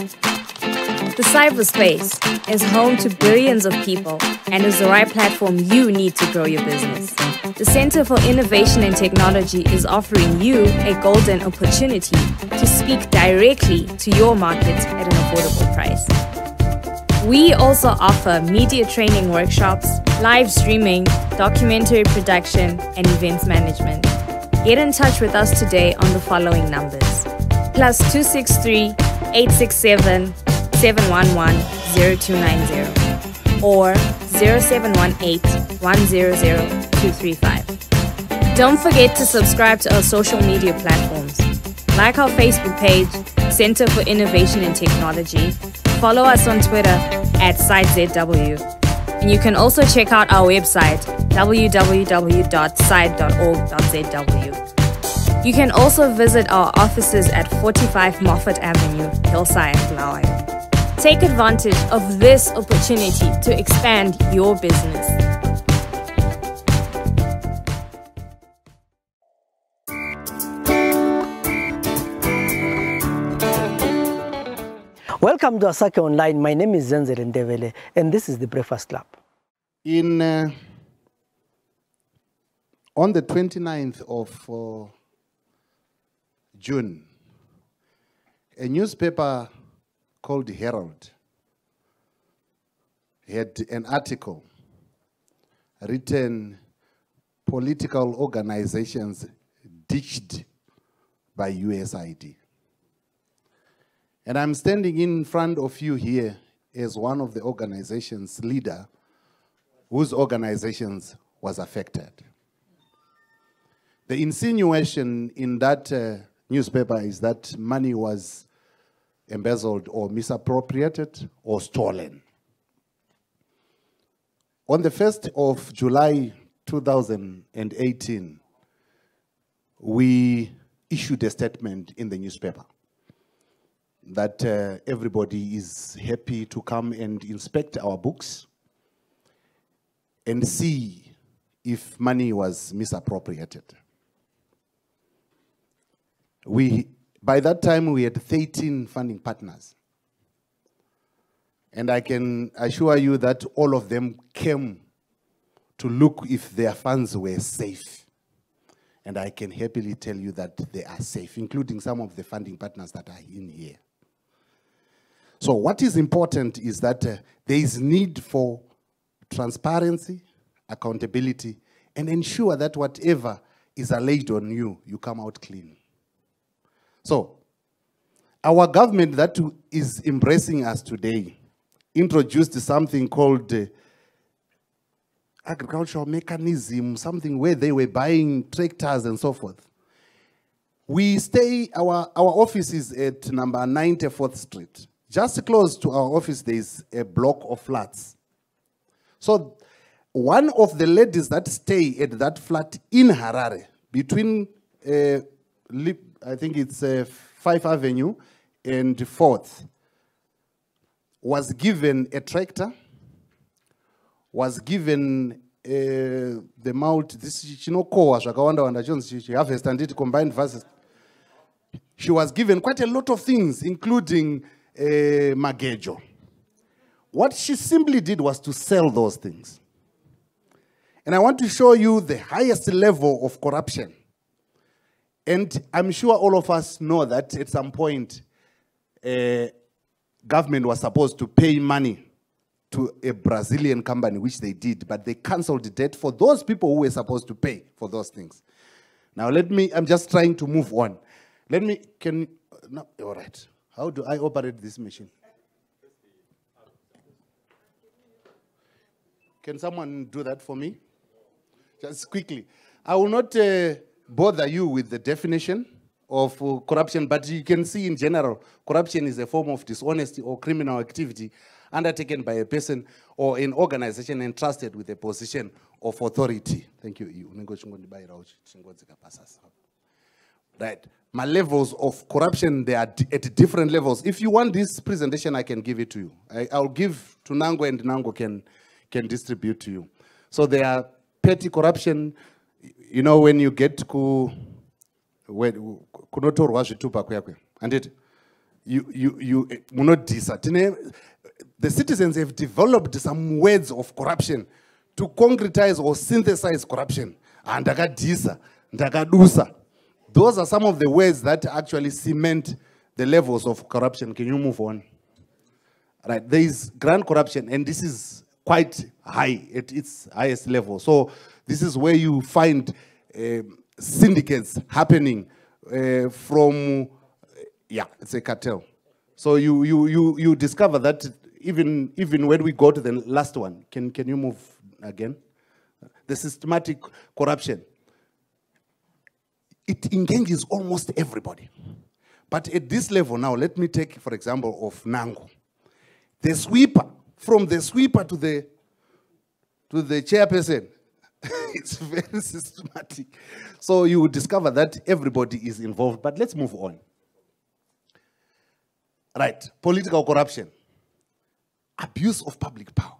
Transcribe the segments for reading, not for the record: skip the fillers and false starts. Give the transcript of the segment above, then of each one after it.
The cyberspace is home to billions of people and is the right platform you need to grow your business. The Center for Innovation and Technology is offering you a golden opportunity to speak directly to your market at an affordable price. We also offer media training workshops, live streaming, documentary production, and events management. Get in touch with us today on the following numbers: +263 867 711 0290 or 0718 100 235. Don't forget to subscribe to our social media platforms. Like our Facebook page, Center for Innovation and Technology. Follow us on Twitter @SiteZW. And you can also check out our website, www.site.org.zw. You can also visit our offices at 45 Moffat Avenue, Hillside, Bulawayo. Take advantage of this opportunity to expand your business. Welcome to Asake Online. My name is Zenzele Ndebele, and this is the Breakfast Club. On the 29th of June, a newspaper called Herald had an article written, "Political Organizations Ditched by USAID." And I'm standing in front of you here as one of the organization's leader whose organizations was affected. The insinuation in that newspaper is that money was embezzled or misappropriated or stolen. On the 1st of July 2018, we issued a statement in the newspaper that everybody is happy to come and inspect our books and see if money was misappropriated. By that time, we had 13 funding partners. And I can assure you that all of them came to look if their funds were safe. And I can happily tell you that they are safe, including some of the funding partners that are in here. So what is important is that there is need for transparency, accountability, and ensure that whatever is alleged on you, you come out clean. So our government that is embracing us today introduced something called agricultural mechanism, something where they were buying tractors and so forth. We stay, our office is at number 94th Street. Just close to our office, there is a block of flats. So one of the ladies that stay at that flat in Harare, between, I think it's 5th Avenue and 4th, was given a tractor, was given the mount, this is harvest and it combined versus. She was given quite a lot of things, including Magejo. What she simply did was to sell those things. And I want to show you the highest level of corruption. And I'm sure all of us know that at some point, government was supposed to pay money to a Brazilian company, which they did, but they canceled the debt for those people who were supposed to pay for those things. Now I'm just trying to move on. No, all right. How do I operate this machine? Can someone do that for me? Just quickly. I will not bother you with the definition of corruption, but you can see in general, corruption is a form of dishonesty or criminal activity undertaken by a person or an organization entrusted with a position of authority. Thank you. Right. My levels of corruption, they are at different levels. If you want this presentation, I can give it to you. I'll give to Nango and Nango can distribute to you. So there are petty corruption, you know, when you get kunotorwa zvitupa kwakwe. And munodhisa. The citizens have developed some words of corruption to concretize or synthesize corruption. Ndakadhisa, ndakadusa. Those are some of the words that actually cement the levels of corruption. Can you move on? Right, there is grand corruption, and this is quite high at its highest level. So this is where you find syndicates happening from, it's a cartel. So you discover that even when we go to the last one, can you move again? The systematic corruption. It engages almost everybody. But at this level now, let me take, for example, of Nango. The sweeper, from the sweeper to the chairperson, it's very systematic. So you discover that everybody is involved. But let's move on. Right, political corruption. Abuse of public power.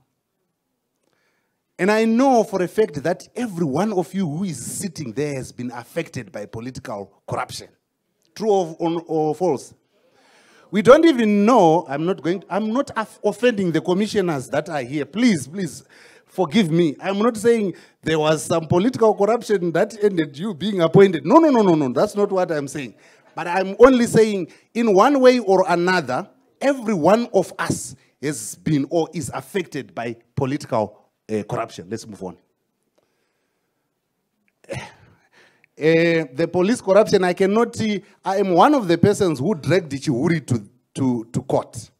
And I know for a fact that every one of you who is sitting there has been affected by political corruption. True or false? We don't even know, I'm not offending the commissioners that are here. Please, please, forgive me. I'm not saying there was some political corruption that ended you being appointed. No, that's not what I'm saying. But I'm only saying, in one way or another, every one of us has been or is affected by political corruption. Let's move on. The police corruption, I am one of the persons who dragged Chiuri to court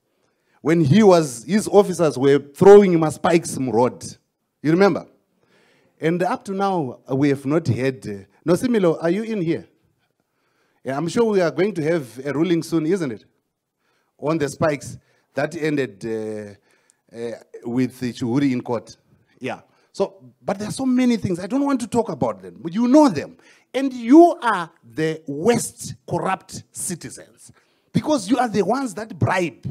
when his officers were throwing him a spikes rod. You remember? And up to now, we have not heard. Nosimilo, are you in here? Yeah, I'm sure we are going to have a ruling soon, isn't it? On the spikes that ended with Chiuri in court. Yeah. So, but there are so many things. I don't want to talk about them, but you know them. And you are the worst corrupt citizens because you are the ones that bribe.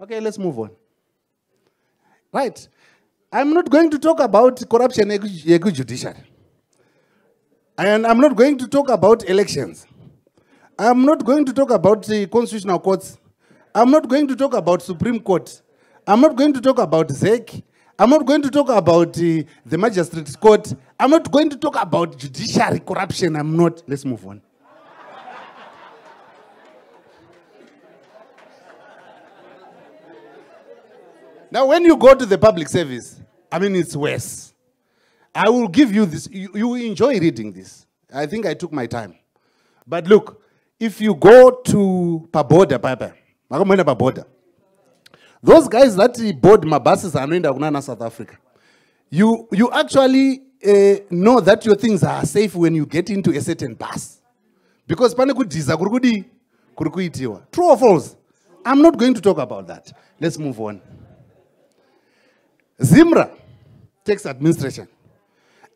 Okay, let's move on. Right. I'm not going to talk about corruption in the judiciary. And I'm not going to talk about elections. I'm not going to talk about the constitutional courts. I'm not going to talk about Supreme Court. I'm not going to talk about ZEC. I'm not going to talk about the Magistrates Court. I'm not going to talk about judiciary corruption. I'm not. Let's move on. Now, when you go to the public service, I mean, it's worse. I will give you this. You enjoy reading this. I think I took my time. But look, if you go to Paboda, those guys that board my buses are in South Africa, you actually know that your things are safe when you get into a certain bus. Because true or false? I'm not going to talk about that. Let's move on. Zimra, tax administration.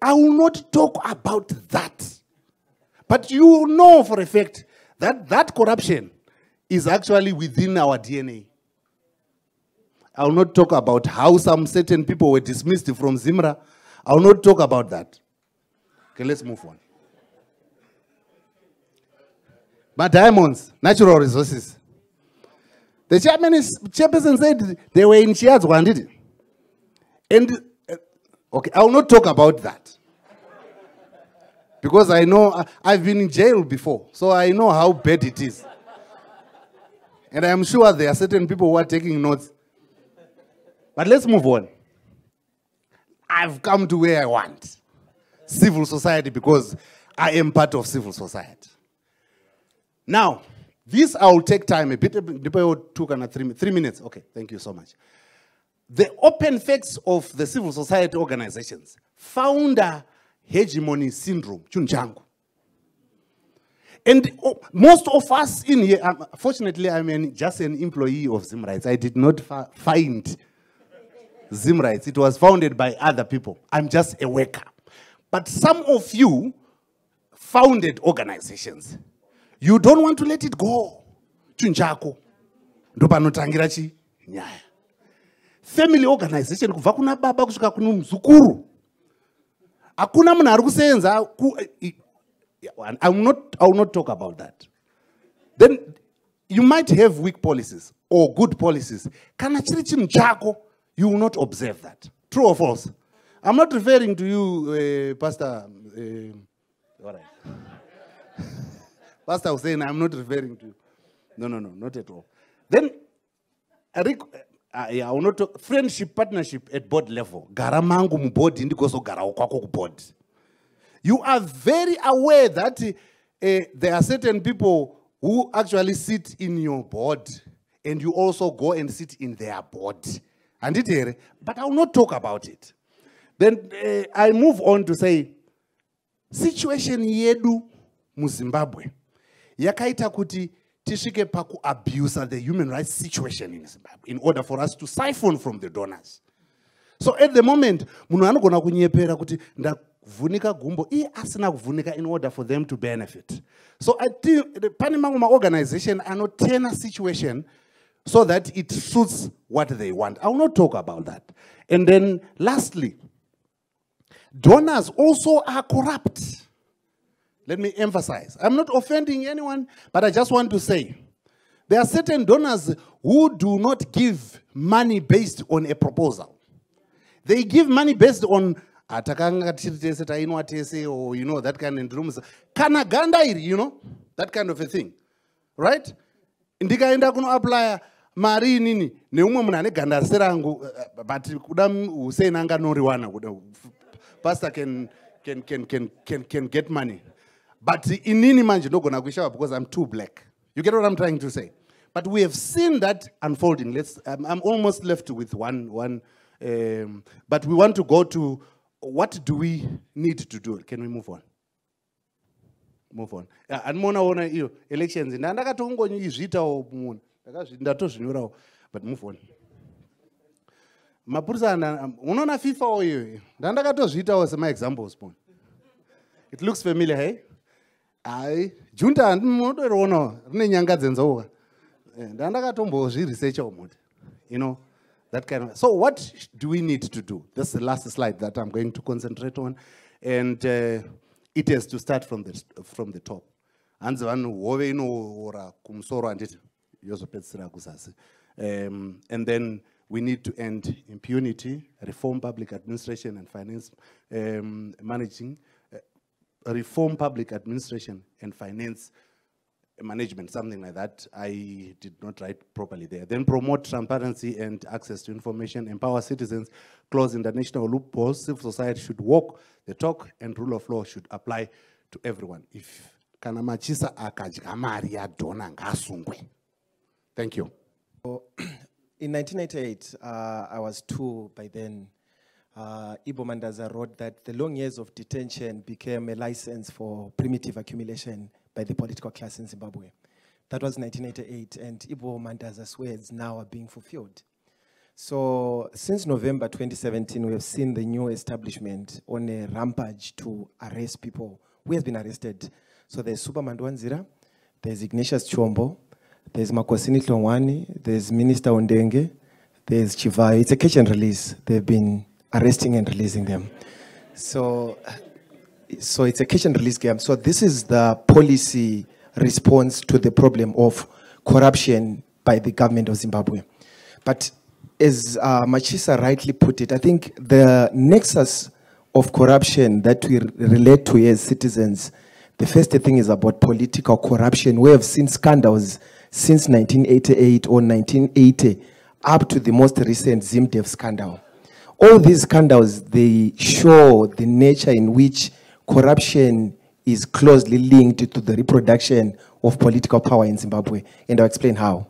I will not talk about that. But you know for a fact that that corruption is actually within our DNA. I will not talk about how some certain people were dismissed from Zimra. I will not talk about that. Okay, let's move on. But diamonds, natural resources. The chairperson said they were in shares, one did it. And, okay, I will not talk about that. Because I know, I've been in jail before, so I know how bad it is. And I'm sure there are certain people who are taking notes. But let's move on. I've come to where I want. Civil society, because I am part of civil society. Now, this I will take time, a bit, 3 minutes. Okay, thank you so much. The open facts of the civil society organizations found a hegemony syndrome, chunjangu. And most of us in here, fortunately, I'm just an employee of Zimrights. I did not find Zimrights. It was founded by other people. I'm just a worker. But some of you founded organizations. You don't want to let it go. Chunjako. Ndopanotangira nyaya. Family organization kubva kuna baba kusvika kuna muzukuru. Hakuna munhu ari kusenza Yeah, and I will not talk about that. Then you might have weak policies or good policies. Kana chiri chinhu chako, you will not observe that. True or false? I'm not referring to you, Pastor. All right. Pastor was saying, I'm not referring to you. No, not at all. Then, I will not talk. Friendship, partnership at board level. Garamangu mu board, indikoso garau kwako board. You are very aware that there are certain people who actually sit in your board, and you also go and sit in their board. But I will not talk about it. Then I move on to say, situation yedu mu Zimbabwe yakaita kuti tishike paku abuse the human rights situation in Zimbabwe in order for us to siphon from the donors. So at the moment, munhu anogona kunyepera kuti ndakuvunika gumbo asina kuvunika in order for them to benefit. So I think the Panama organization are not in a situation so that it suits what they want. I will not talk about that. And then lastly, donors also are corrupt. Let me emphasize. I'm not offending anyone, but I just want to say, there are certain donors who do not give money based on a proposal. They give money based on, or that kind of kanaganda, that kind of a thing. Right? Indikaenda kuno apply mari nini, neumwe munane ganda serangu, but kudam usay nanga noriwana. Pastor can get money. But in Nini Manji, no gonna because I'm too black. You get what I'm trying to say? But we have seen that unfolding. I'm almost left with one. But we want to go to what do we need to do? Can we move on? Move on. And mona elections. But move on. Mapursa unona FIFA oyo. Ndandakatozvitawo sema examples pon. It looks familiar, hey? Ai, junta ndinotoona rine nyanga dzenzouka. Ndandakatombo research omuti. That kind of. So what do we need to do? That's the last slide that I'm going to concentrate on, and it has to start from the top. And then we need to end impunity, reform public administration and finance reform public administration and finance management, something like that. I did not write properly there. Then promote transparency and access to information, empower citizens, close international loopholes. Civil society should walk the talk, and rule of law should apply to everyone. If kana machisa akadya mari ya dona ngasungwe. Thank you. In 1988, I was 2 by then. Ibo Mandaza wrote that the long years of detention became a license for primitive accumulation by the political class in Zimbabwe. That was 1988, and Ibo Mandaza's words now are being fulfilled. So since November 2017, we have seen the new establishment on a rampage to arrest people who have been arrested. So there's Super Mandwanzira, there's Ignatius Chombo, there's Makosini Tlongwani, there's Minister Ondenge, there's Chivai. It's a catch and release. They've been arresting and releasing them. So it's a catch and release game. So this is the policy response to the problem of corruption by the government of Zimbabwe. But as Machisa rightly put it, I think the nexus of corruption that we relate to as citizens, the first thing is about political corruption. We have seen scandals since 1988 or 1980 up to the most recent ZimDev scandal. All these scandals, they show the nature in which corruption is closely linked to the reproduction of political power in Zimbabwe, and I'll explain how.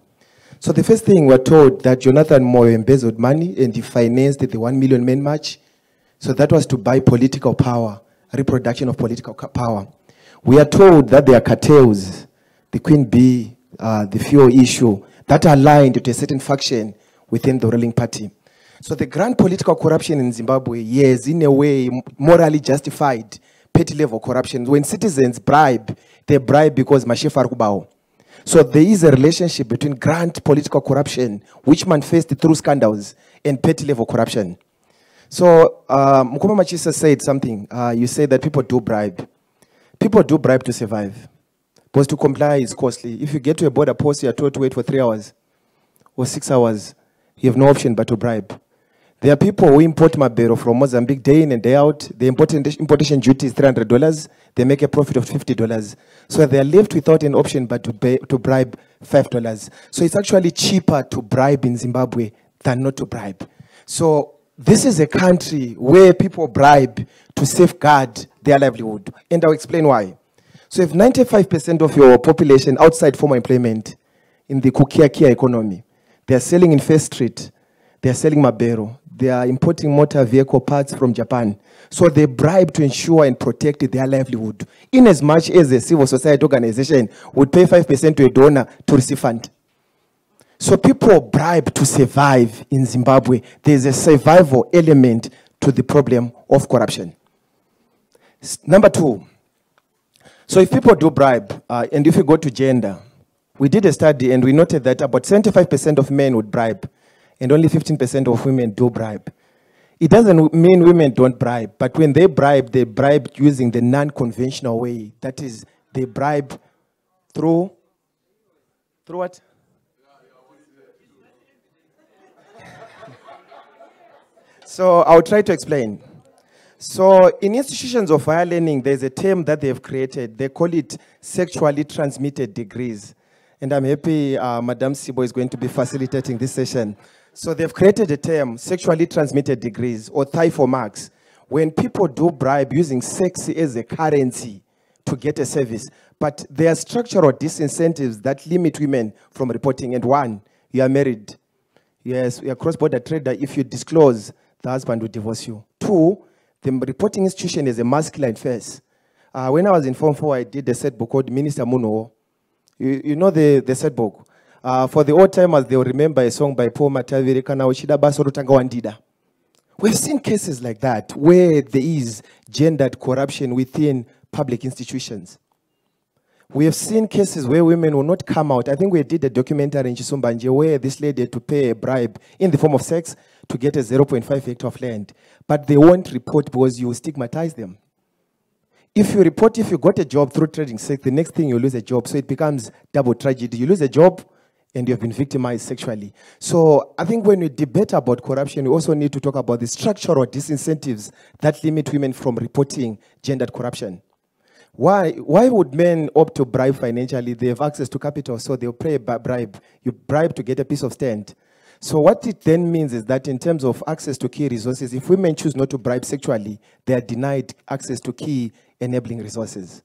So the first thing, we're told that Jonathan Moyo embezzled money and he financed the 1 Million Men March. So that was to buy political power, reproduction of political power. We are told that there are cartels, the Queen Bee, the fuel issue, that are aligned to a certain faction within the ruling party. So the grand political corruption in Zimbabwe, yes, in a way, morally justified petty level corruption. When citizens bribe, they bribe because Mashefa Rukubao. So there is a relationship between grand political corruption, which manifests through scandals, and petty level corruption. So Mukoma Machisa said something. You said that people do bribe. People do bribe to survive. Because to comply is costly. If you get to a border post, you are told to wait for 3 hours or 6 hours. You have no option but to bribe. There are people who import Mabero from Mozambique day in and day out. The importation duty is $300. They make a profit of $50. So they are left without an option but to bribe $5. So it's actually cheaper to bribe in Zimbabwe than not to bribe. So this is a country where people bribe to safeguard their livelihood. And I'll explain why. So if 95% of your population outside formal employment in the Kukiakia economy, they are selling in First Street, they are selling Mabero, they are importing motor vehicle parts from Japan. So they bribe to ensure and protect their livelihood. In as much as a civil society organization would pay 5% to a donor to receive fund. So people bribe to survive in Zimbabwe. There's a survival element to the problem of corruption. Number two, so if people do bribe, and if you go to gender, we did a study and we noted that about 75% of men would bribe and only 15% of women do bribe. It doesn't mean women don't bribe, but when they bribe using the non-conventional way. That is, they bribe through what? So I'll try to explain. So in institutions of higher learning, there's a term that they've created. They call it sexually transmitted degrees. And I'm happy Madam Sibo is going to be facilitating this session. So they've created a term, sexually transmitted degrees, or thigh for marks. When people do bribe using sex as a currency to get a service, but there are structural disincentives that limit women from reporting. And one, you are married. Yes, you are cross-border trader. If you disclose, the husband will divorce you. Two, the reporting institution is a masculine face. When I was in Form 4, I did a set book called Minister Muno. You know the set book. For the old timers, they will remember a song by Paul Mataviri, Kana Oshida Baso Rutanga Wandida. We've seen cases like that where there is gendered corruption within public institutions. We have seen cases where women will not come out. I think we did a documentary in Chisumbanje where this lady had to pay a bribe in the form of sex to get a 0.5 hectare of land. But they won't report because you stigmatize them. If you report, if you got a job through trading sex, the next thing you lose a job. So it becomes double tragedy. You lose a job and you have been victimized sexually. So I think when we debate about corruption, we also need to talk about the structural disincentives that limit women from reporting gendered corruption. Why would men opt to bribe financially? They have access to capital, so they'll pay a bribe. You bribe to get a piece of stand. So what it then means is that in terms of access to key resources, if women choose not to bribe sexually, they are denied access to key enabling resources.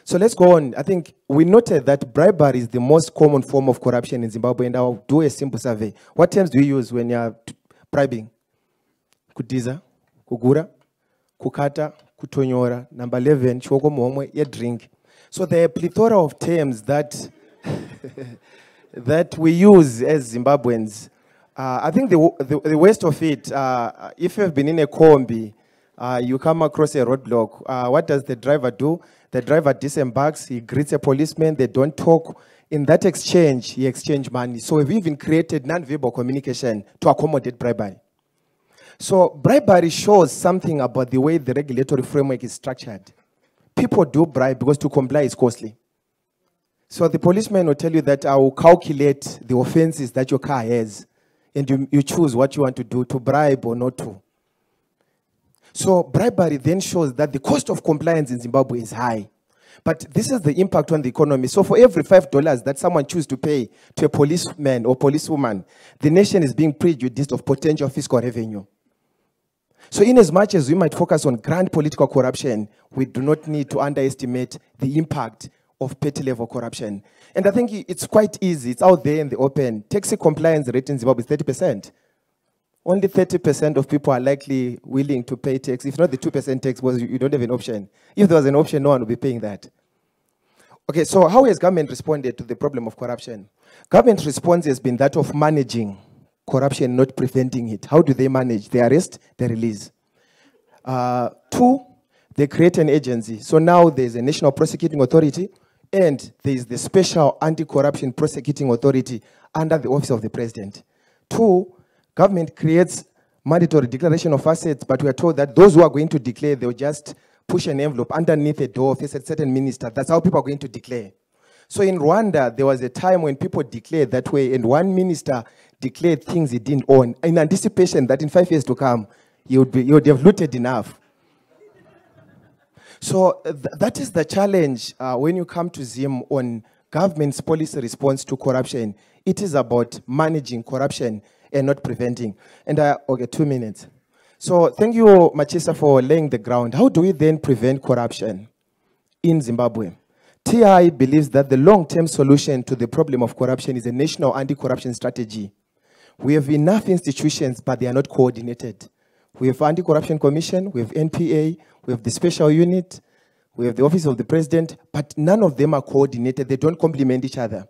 So let's go on. I think we noted that bribery is the most common form of corruption in Zimbabwe, and I'll do a simple survey. What terms do you use when you're bribing? Kudiza, kugura, kukata, kutonyora. Number 11, choko momwe, ye drink. So there are a plethora of terms that, that we use as Zimbabweans. I think the worst of it, if you've been in a combi, you come across a roadblock. What does the driver do? The driver disembarks, he greets a policeman, they don't talk. In that exchange, he exchanges money. So we've even created non-verbal communication to accommodate bribery. So bribery shows something about the way the regulatory framework is structured. People do bribe because to comply is costly. So the policeman will tell you that I will calculate the offenses that your car has, and you choose what you want to do, to bribe or not to. So bribery then shows that the cost of compliance in Zimbabwe is high. But this is the impact on the economy. So for every $5 that someone chooses to pay to a policeman or policewoman, the nation is being prejudiced of potential fiscal revenue. So in as much as we might focus on grand political corruption, we do not need to underestimate the impact of petty level corruption. And I think it's quite easy. It's out there in the open. Taxi compliance rate in Zimbabwe is 30%. Only 30% of people are likely willing to pay tax. If not the 2% tax, because you don't have an option. If there was an option, no one would be paying that. Okay, so how has government responded to the problem of corruption? Government response has been that of managing corruption, not preventing it. How do they manage? They arrest, they release. Two, they create an agency. So now there's a National Prosecuting Authority, and there's the Special Anti-Corruption Prosecuting Authority under the Office of the President. Two, government creates mandatory declaration of assets, but we are told that those who are going to declare, they'll just push an envelope underneath a door of a certain minister. That's how people are going to declare. So in Rwanda, there was a time when people declared that way, and one minister declared things he didn't own in anticipation that in 5 years to come, he would have looted enough. So that is the challenge when you come to Zim on government's policy response to corruption. It is about managing corruption and not preventing. And okay, 2 minutes. So thank you, Machisa, for laying the ground. How do we then prevent corruption in Zimbabwe? TI believes that the long-term solution to the problem of corruption is a national anti-corruption strategy. We have enough institutions, but they are not coordinated. We have Anti-Corruption Commission, we have NPA, we have the Special Unit, we have the Office of the President, but none of them are coordinated. They don't complement each other.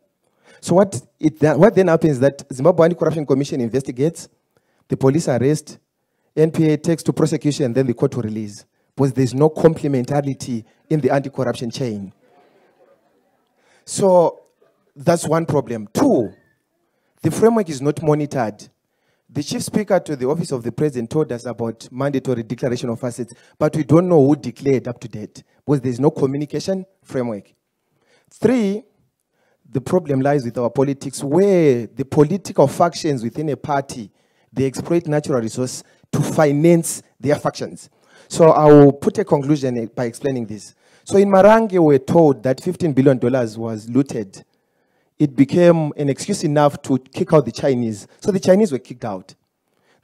So what then happens is that Zimbabwe Anti-Corruption Commission investigates, the police arrest, NPA takes to prosecution, then the court will release. Because there's no complementarity in the anti-corruption chain. So that's one problem. 2, the framework is not monitored. The chief speaker to the office of the president told us about mandatory declaration of assets, but we don't know who declared up to date because there's no communication framework. 3, the problem lies with our politics, where the political factions within a party, they exploit natural resources to finance their factions. So I will put a conclusion by explaining this. So in Marange, we were told that $15 billion was looted. It became an excuse enough to kick out the Chinese. So the Chinese were kicked out.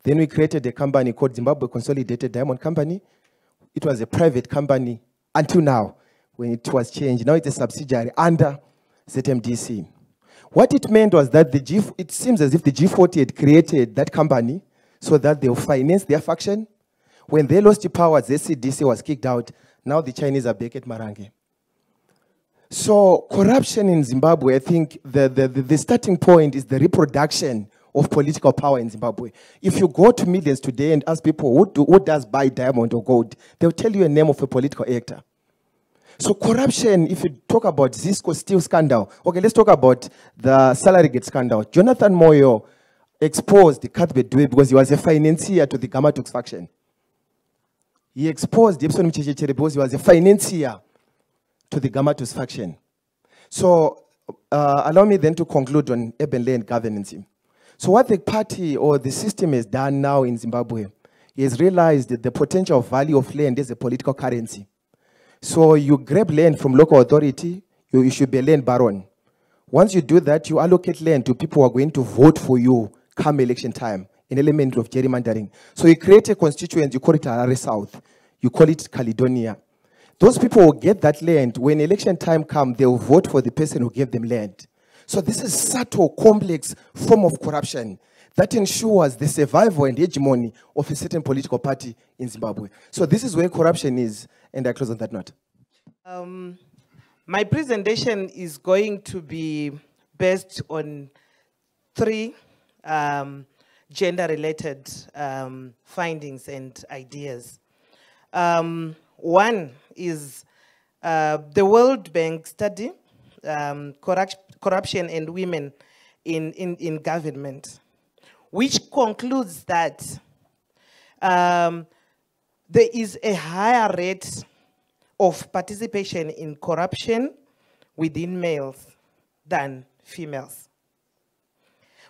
Then we created a company called Zimbabwe Consolidated Diamond Company. It was a private company until now, when it was changed. Now it's a subsidiary under ZMDC. What it meant was that it seems as if the G40 had created that company so that they will finance their faction. When they lost the power, the ZCDC was kicked out. Now the Chinese are back at Marange. So corruption in Zimbabwe, I think the starting point is the reproduction of political power in Zimbabwe. If you go to millions today and ask people who does buy diamond or gold, they'll tell you a name of a political actor. So corruption, if you talk about Zisco steel scandal, okay, let's talk about the salary gate scandal. Jonathan Moyo exposed the Cuthbert Dube because he was a financier to the Gamatux faction. He exposed Epson Mchechere because he was a financier to the Gamatux faction. So allow me then to conclude on urban land governance. So what the party or the system has done now in Zimbabwe is realized that the potential value of land is a political currency. So you grab land from local authority, you should be a land baron. Once you do that, you allocate land to people who are going to vote for you come election time, an element of gerrymandering. So you create a constituency, you call it Harare South, you call it Caledonia. Those people will get that land. When election time comes, they will vote for the person who gave them land. So this is subtle, complex form of corruption that ensures the survival and hegemony of a certain political party in Zimbabwe. So this is where corruption is, and I close on that note. My presentation is going to be based on 3 gender-related findings and ideas. One is the World Bank study, Corruption and Women in Government, which concludes that there is a higher rate of participation in corruption within males than females.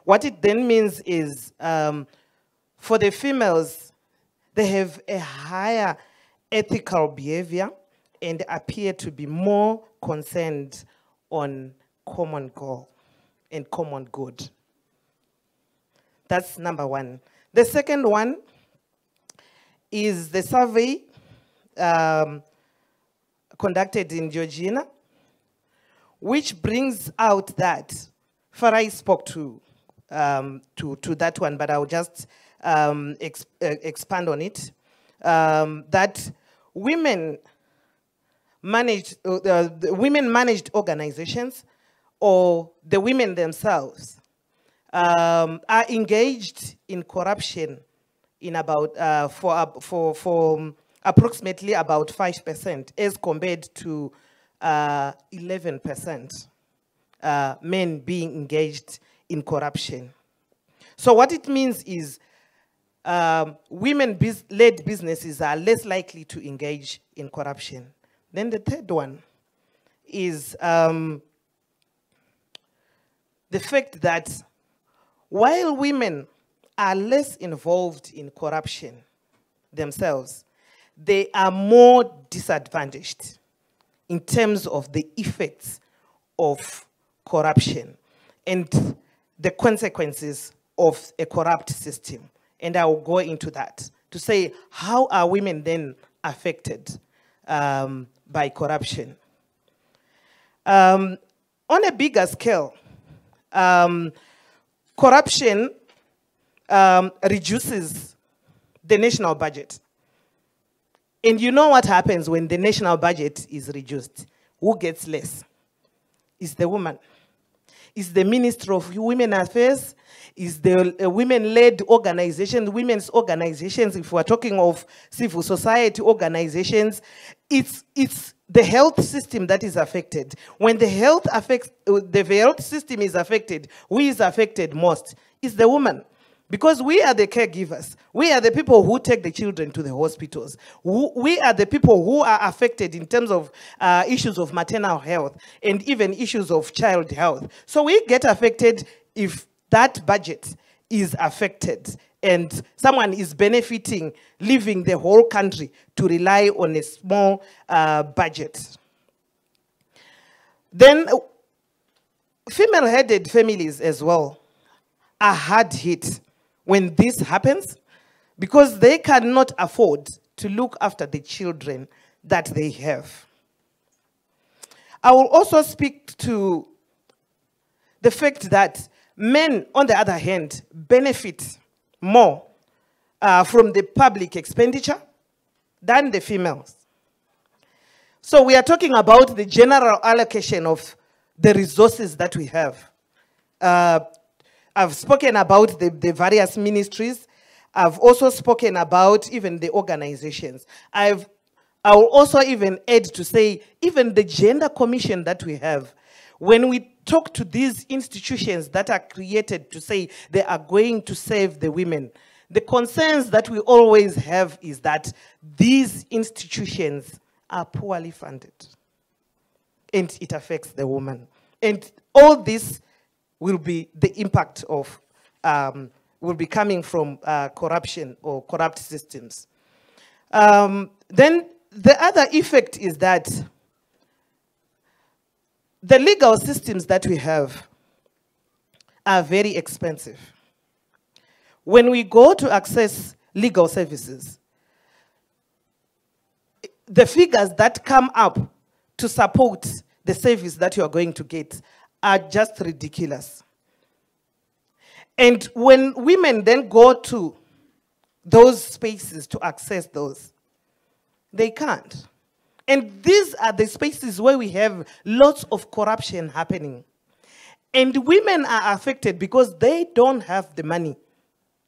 What it then means is, for the females, they have a higher ethical behavior and appear to be more concerned on common goal and common good. That's number one. The second one is the survey conducted in Georgina, which brings out that, Farai spoke to that one, but I'll just expand on it, that women managed organizations, or the women themselves, are engaged in corruption in about for approximately about 5%, as compared to 11% men being engaged in corruption. So what it means is women-led businesses are less likely to engage in corruption. Then the third one is the fact that while women are less involved in corruption themselves, they are more disadvantaged in terms of the effects of corruption and the consequences of a corrupt system. And I will go into that to say, how are women then affected by corruption? On a bigger scale, corruption reduces the national budget. And you know what happens when the national budget is reduced? Who gets less? It's the woman. It's the Minister of Women Affairs. It's the women-led organizations, women's organizations. If we're talking of civil society organizations, it's the health system that is affected. When the health system is affected, who is affected most? It's the woman. Because we are the caregivers. We are the people who take the children to the hospitals. We are the people who are affected in terms of issues of maternal health and even issues of child health. So we get affected if that budget is affected and someone is benefiting, leaving the whole country to rely on a small budget. Then female-headed families as well are hard hit when this happens, because they cannot afford to look after the children that they have. I will also speak to the fact that men, on the other hand, benefit more from the public expenditure than the females. So we are talking about the general allocation of the resources that we have. I've spoken about the various ministries. I've also spoken about even the organizations. I will also even add to say, even the gender commission that we have, when we talk to these institutions that are created to say they are going to save the women, the concerns that we always have is that these institutions are poorly funded and it affects the woman. And all this will be the impact of, will be coming from corruption or corrupt systems. Then the other effect is that the legal systems that we have are very expensive. When we go to access legal services, the figures that come up to support the service that you are going to get are just ridiculous. And when women then go to those spaces to access those, they can't. And these are the spaces where we have lots of corruption happening. And women are affected because they don't have the money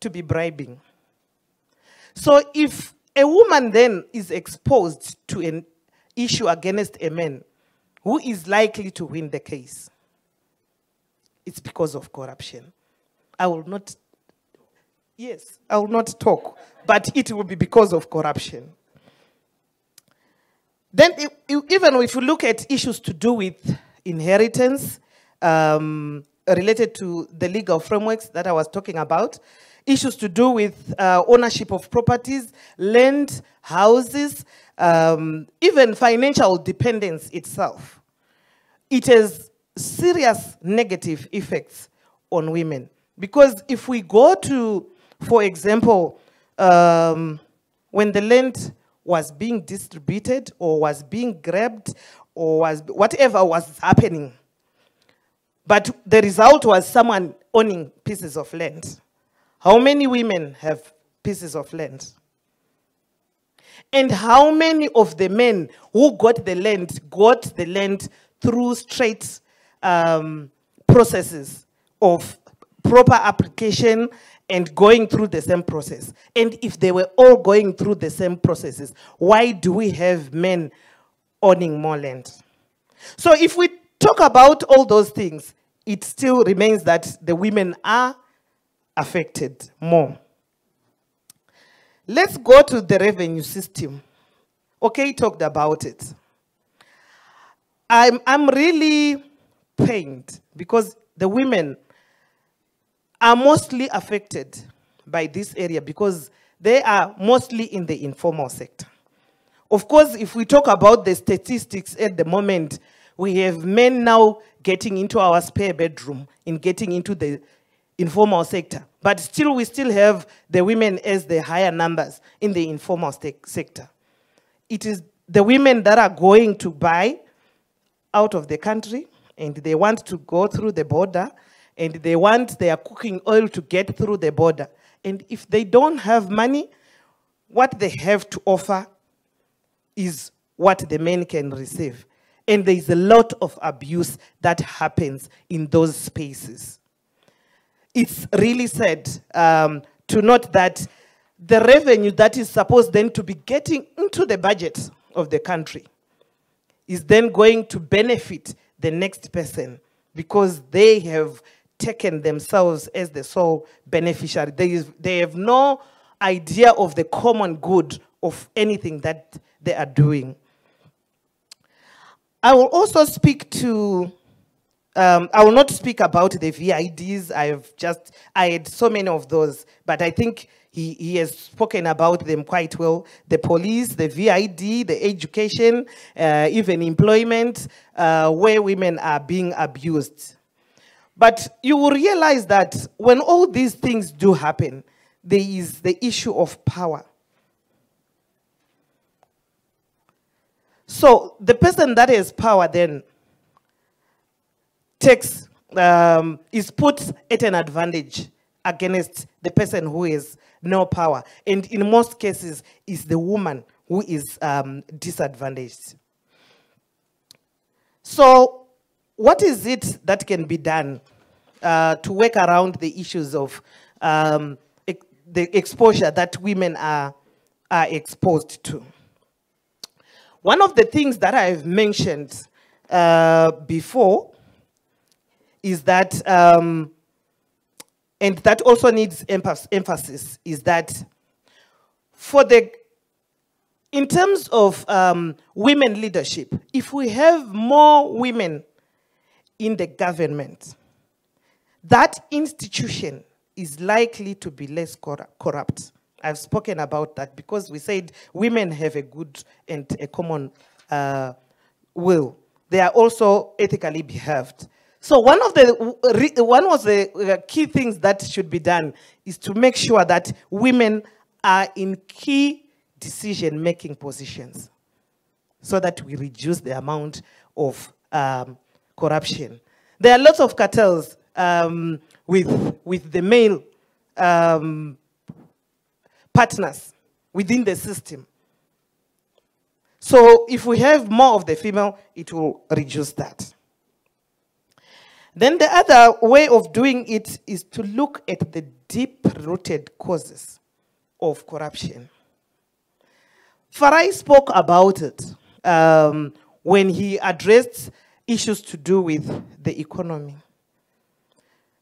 to be bribing. So if a woman then is exposed to an issue against a man, who is likely to win the case? It's because of corruption. I will not talk, but it will be because of corruption. Then even if you look at issues to do with inheritance, related to the legal frameworks that I was talking about, issues to do with ownership of properties, land, houses, even financial dependence itself, it has serious negative effects on women. Because if we go to, for example, when the land was being distributed or was being grabbed or was whatever was happening, but the result was someone owning pieces of land. How many women have pieces of land? And how many of the men who got the land through straight processes of proper application and going through the same process? And if they were all going through the same processes, why do we have men owning more land? So if we talk about all those things, it still remains that the women are affected more. Let's go to the revenue system. Okay, talked about it. I'm really pained because the women are mostly affected by this area because they are mostly in the informal sector. Of course, if we talk about the statistics at the moment, we have men now getting into our spare bedroom and getting into the informal sector. But still, we still have the women as the higher numbers in the informal sector. It is the women that are going to buy out of the country, and they want to go through the border, and they want their cooking oil to get through the border. And if they don't have money, what they have to offer is what the men can receive. And there is a lot of abuse that happens in those spaces. It's really sad to note that the revenue that is supposed then to be getting into the budget of the country is then going to benefit the next person because they have taken themselves as the sole beneficiary. They have no idea of the common good of anything that they are doing. I will also speak to, I will not speak about the VIDs. I had so many of those, but I think he has spoken about them quite well. The police, the VID, the education, even employment, where women are being abused. But you will realize that when all these things do happen, there is the issue of power. So the person that has power then is put at an advantage against the person who has no power. And in most cases, is the woman who is disadvantaged. So what is it that can be done to work around the issues of the exposure that women are exposed to? One of the things that I've mentioned before is that, and that also needs emphasis, is that in terms of women leadership, if we have more women in the government, that institution is likely to be less corrupt. I've spoken about that because we said women have a good and a common will. They are also ethically behaved. So one of the key things that should be done is to make sure that women are in key decision-making positions so that we reduce the amount of corruption. There are lots of cartels with the male partners within the system. So if we have more of the female, it will reduce that. Then the other way of doing it is to look at the deep-rooted causes of corruption. Farai spoke about it when he addressed issues to do with the economy.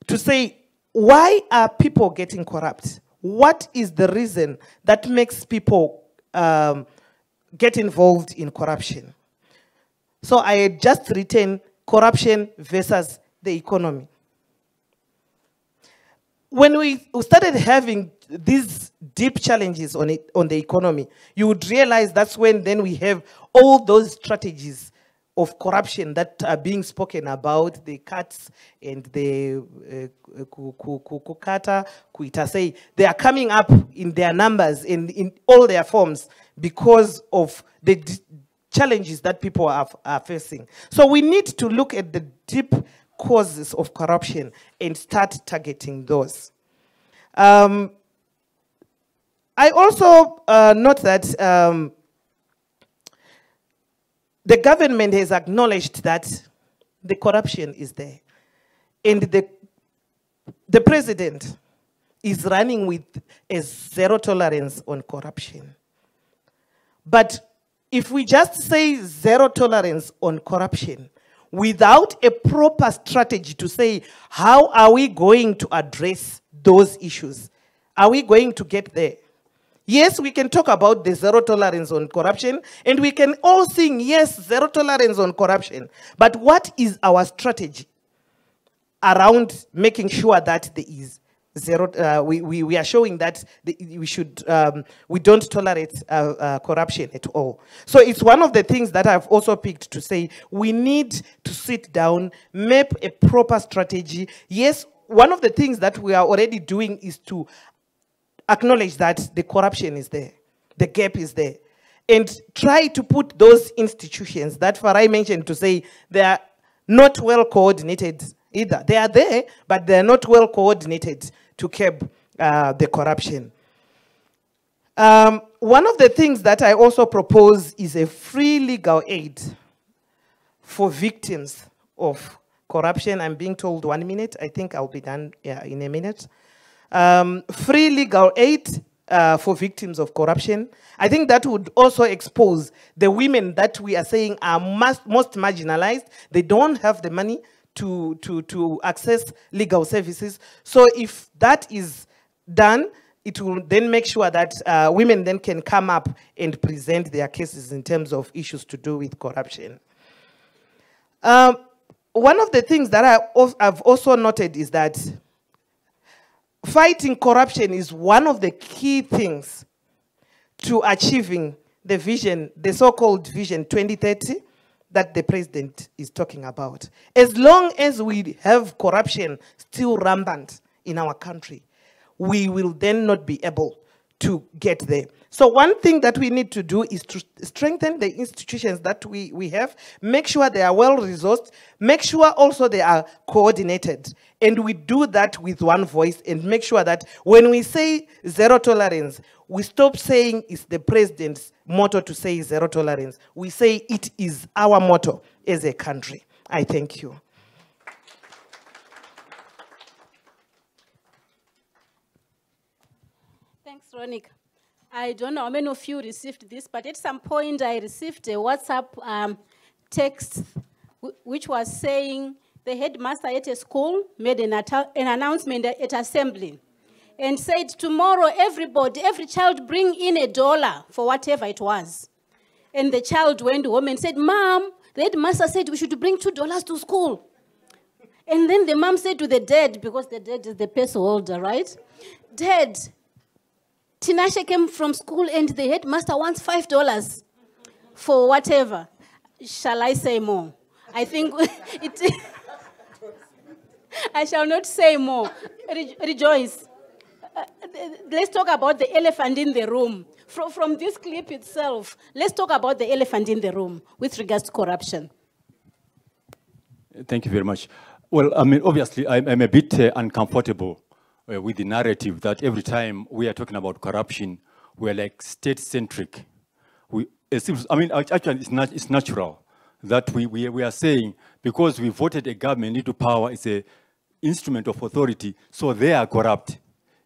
To say, why are people getting corrupt? What is the reason that makes people get involved in corruption? So I had just written corruption versus the economy. When we started having these deep challenges on the economy, you would realize that's when then we have all those strategies of corruption that are being spoken about, the cuts and the kukata, kuitasei, they are coming up in their numbers, in all their forms, because of the challenges that people are facing. So we need to look at the deep causes of corruption and start targeting those. I also note that the government has acknowledged that the corruption is there. And the president is running with a zero tolerance on corruption. But if we just say zero tolerance on corruption without a proper strategy to say, how are we going to address those issues? Are we going to get there? Yes, we can talk about the zero tolerance on corruption, and we can all sing, yes, zero tolerance on corruption. But what is our strategy around making sure that there is zero? We are showing that we don't tolerate corruption at all. So it's one of the things that I've also picked to say we need to sit down, map a proper strategy. Yes, one of the things that we are already doing is to acknowledge that the corruption is there, the gap is there, and try to put those institutions that Farai mentioned to say they are not well coordinated either. They are there, but they are not well coordinated to curb the corruption. One of the things that I also propose is a free legal aid for victims of corruption. I'm being told 1 minute. I think I'll be done in a minute. Free legal aid for victims of corruption. I think that would also expose the women that we are saying are most marginalized. They don't have the money to access legal services. So if that is done, it will then make sure that women then can come up and present their cases in terms of issues to do with corruption. One of the things that I've also noted is that fighting corruption is one of the key things to achieving the vision, the so-called Vision 2030 that the president is talking about. As long as we have corruption still rampant in our country, we will then not be able to get there. So one thing that we need to do is to strengthen the institutions that we have, make sure they are well-resourced, make sure also they are coordinated. And we do that with one voice and make sure that when we say zero tolerance, we stop saying it's the president's motto to say zero tolerance. We say it is our motto as a country. I thank you. Thanks, Ronica. I don't know how many of you received this, but at some point I received a WhatsApp text which was saying the headmaster at a school made an announcement at assembly and said, tomorrow everybody, every child bring in $1 for whatever it was. And the child went home and said, Mom, the headmaster said we should bring $2 to school. And then the mom said to the dad, because the dad is the peso holder, right? Dad, Tinashe came from school and the headmaster wants $5 for whatever. Shall I say more? I think I shall not say more. Rejoice. Let's talk about the elephant in the room. From this clip itself, let's talk about the elephant in the room with regards to corruption. Thank you very much. Well, I mean, obviously, I'm a bit uncomfortable with the narrative that every time we are talking about corruption, we're like state-centric. I mean, actually, it's natural that we are saying because we voted a government into power, it's an instrument of authority, so they are corrupt.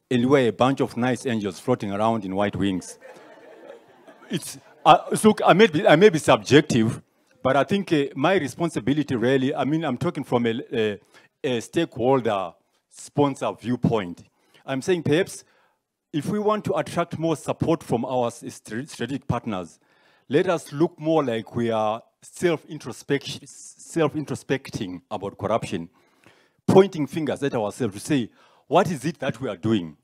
And we're a bunch of nice angels floating around in white wings. Look, I may be subjective, but I think my responsibility really, I mean, I'm talking from a stakeholder sponsor viewpoint. I'm saying perhaps if we want to attract more support from our strategic partners, let us look more like we are self-introspecting about corruption, pointing fingers at ourselves to say, what is it that we are doing